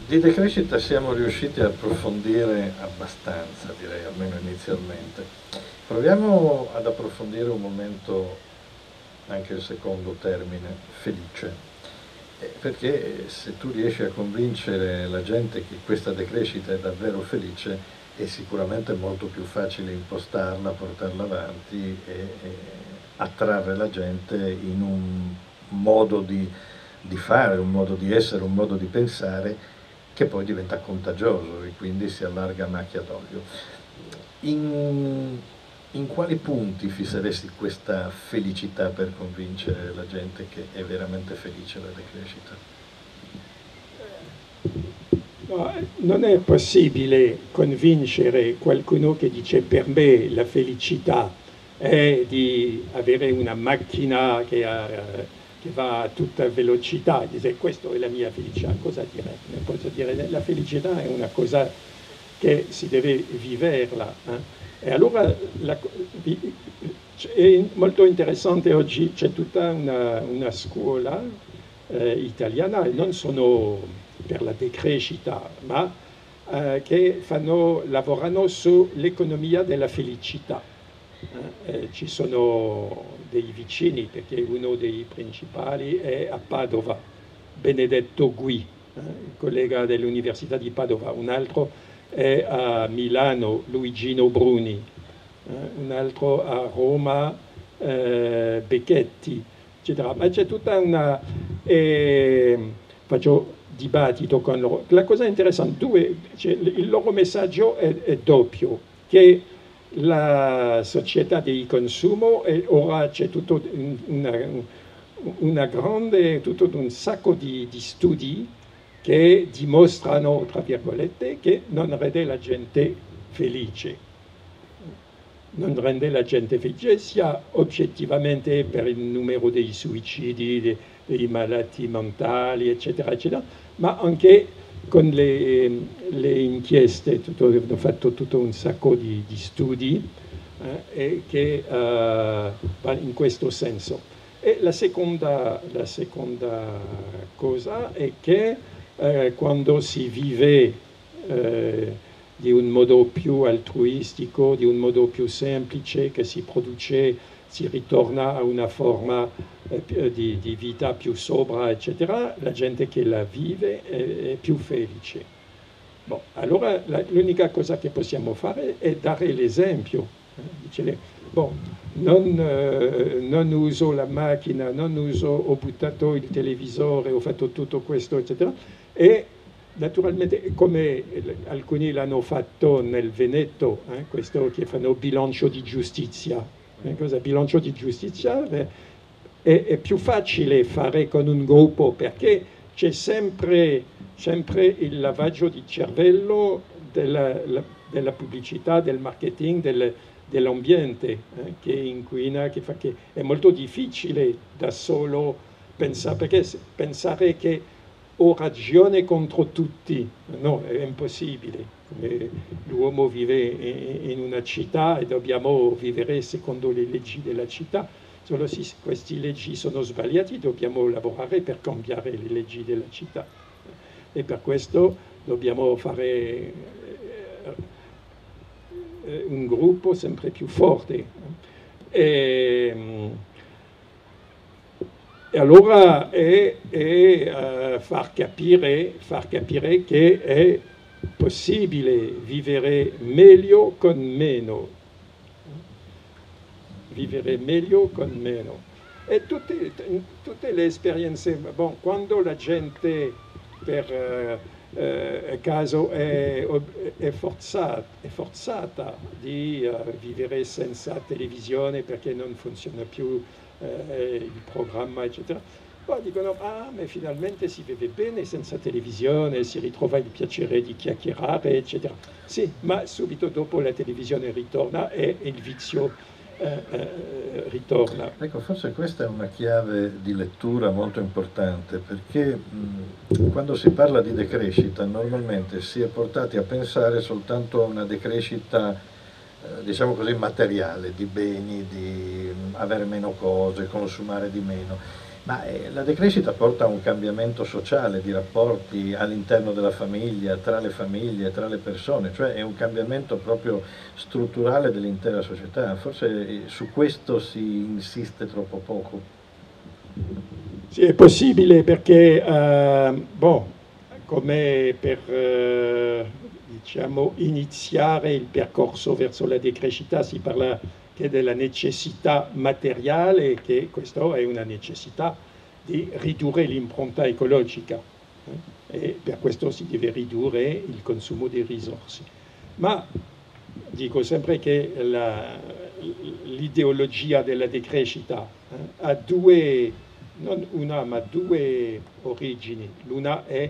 Di decrescita siamo riusciti a approfondire abbastanza, direi, almeno inizialmente. Proviamo ad approfondire un momento, anche il secondo termine, felice. Perché se tu riesci a convincere la gente che questa decrescita è davvero felice, è sicuramente molto più facile impostarla, portarla avanti e attrarre la gente in un modo di fare, un modo di essere, un modo di pensare che poi diventa contagioso e quindi si allarga a macchia d'olio. In quali punti fisseresti questa felicità per convincere la gente che è veramente felice la decrescita? No, non è possibile convincere qualcuno che dice per me la felicità è di avere una macchina che va a tutta velocità, dice questa è la mia felicità, cosa dire? Non posso dire la felicità è una cosa che si deve viverla. E allora è molto interessante oggi, c'è tutta una scuola italiana, e non sono per la decrescita, ma che lavorano sull'economia della felicità. Ci sono dei vicini, perché uno dei principali è a Padova, Benedetto Gui, il collega dell'Università di Padova, un altro è a Milano, Luigino Bruni, un altro a Roma, Becchetti, eccetera. Ma c'è tutta una... faccio dibattito con loro. La cosa interessante, il loro messaggio è doppio, che la società di consumo e ora c'è tutto tutto un sacco di studi che dimostrano, tra virgolette, che non rende la gente felice. Non rende la gente felice sia oggettivamente per il numero dei suicidi, dei malati mentali, eccetera, eccetera, ma anche con le inchieste, hanno fatto tutto un sacco di studi che va in questo senso. E la seconda cosa è che quando si vive di un modo più altruistico, di un modo più semplice, che si ritorna a una forma di vita più sobra, eccetera, la gente che la vive è più felice. Bon, allora l'unica cosa che possiamo fare è dare l'esempio. Non uso la macchina, ho buttato il televisore, ho fatto tutto questo, eccetera. E naturalmente, come alcuni l'hanno fatto nel Veneto, questo che fanno bilancio di giustizia. Cosa? Bilancio di giustizia è più facile fare con un gruppo perché c'è sempre il lavaggio di cervello della pubblicità, del marketing, dell'ambiente che inquina, che è molto difficile da solo pensare che ho ragione contro tutti, no, è impossibile. L'uomo vive in una città e dobbiamo vivere secondo le leggi della città. Solo se queste leggi sono sbagliate dobbiamo lavorare per cambiare le leggi della città. E per questo dobbiamo fare un gruppo sempre più forte. E allora far capire che è possibile vivere meglio con meno. Vivere meglio con meno. E tutte le esperienze, quando la gente per caso è forzata di vivere senza televisione perché non funziona più il programma, eccetera, poi dicono, ma finalmente si vive bene senza televisione, si ritrova il piacere di chiacchierare, eccetera. Sì, ma subito dopo la televisione ritorna e il vizio ritorna. Ecco, forse questa è una chiave di lettura molto importante, perché quando si parla di decrescita normalmente si è portati a pensare soltanto a una decrescita, diciamo così, materiale, di beni, di avere meno cose, consumare di meno. Ma la decrescita porta a un cambiamento sociale di rapporti all'interno della famiglia, tra le persone, cioè è un cambiamento proprio strutturale dell'intera società. Forse su questo si insiste troppo poco. Sì, è possibile perché, come per diciamo, iniziare il percorso verso la decrescita si parla che della necessità materiale, che questa è una necessità di ridurre l'impronta ecologica, e per questo si deve ridurre il consumo di risorse. Ma dico sempre che l'ideologia della decrescita ha due, non una ma due origini. L'una è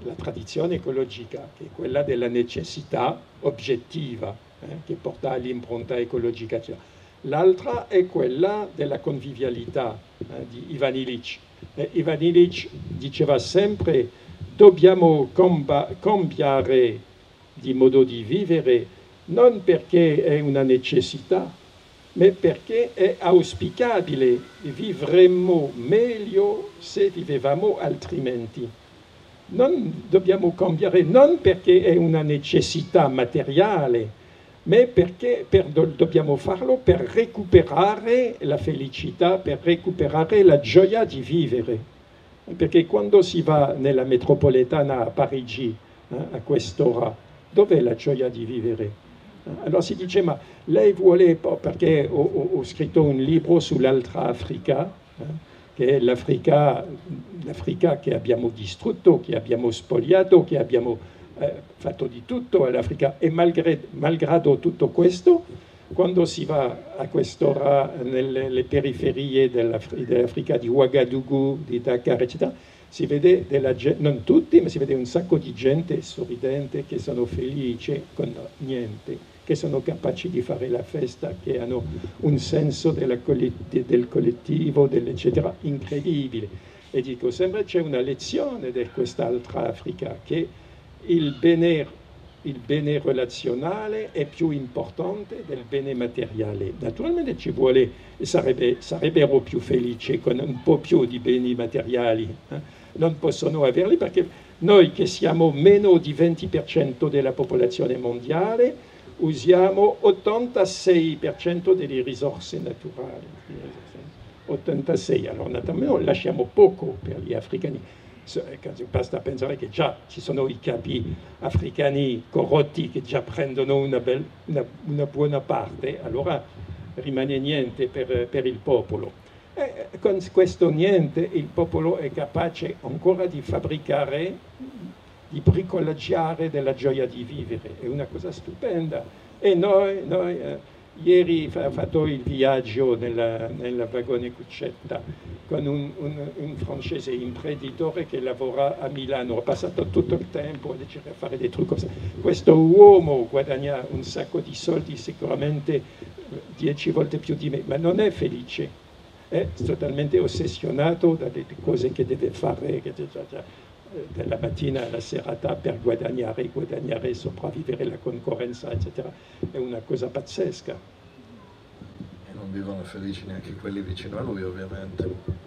la tradizione ecologica, che è quella della necessità oggettiva, che porta all'impronta ecologica. L'altra è quella della convivialità di Ivan Illich. Ivan Illich diceva sempre: dobbiamo cambiare di modo di vivere non perché è una necessità, ma perché è auspicabile. Vivremmo meglio se vivevamo altrimenti. Non dobbiamo cambiare non perché è una necessità materiale, ma perché dobbiamo farlo per recuperare la felicità, per recuperare la gioia di vivere. Perché quando si va nella metropolitana a Parigi a quest'ora, dov'è la gioia di vivere? Allora si dice: ma lei vuole, perché ho scritto un libro sull'altra Africa, che è l'Africa che abbiamo distrutto, che abbiamo spogliato, che abbiamo fatto di tutto all'Africa, e malgrado tutto questo, quando si va a quest'ora nelle periferie dell'Africa, di Ouagadougou, di Dakar, eccetera, si vede della gente, non tutti, ma si vede un sacco di gente sorridente, che sono felici con niente, che sono capaci di fare la festa, che hanno un senso del collettivo, eccetera, incredibile. E dico sempre: c'è una lezione di quest'altra Africa, che il bene relazionale è più importante del bene materiale. Naturalmente ci vuole, sarebbero più felici con un po' più di beni materiali, non possono averli perché noi, che siamo meno di 20% della popolazione mondiale, usiamo 86% delle risorse naturali. 86, allora naturalmente lasciamo poco per gli africani. Basta pensare che già ci sono i capi africani corrotti che già prendono una buona parte, allora rimane niente per il popolo. E con questo niente il popolo è capace ancora di fabbricare, di bricolaggiare della gioia di vivere. È una cosa stupenda. E noi ieri ho fatto il viaggio nella vagone Cuccetta con un francese imprenditore che lavora a Milano. Ho passato tutto il tempo a cercare di fare dei trucchi. Questo uomo guadagna un sacco di soldi, sicuramente 10 volte più di me, ma non è felice. È totalmente ossessionato dalle cose che deve fare, dalla mattina alla serata, per guadagnare, sopravvivere, la concorrenza, eccetera. È una cosa pazzesca. E non vivono felici neanche quelli vicino a lui, ovviamente.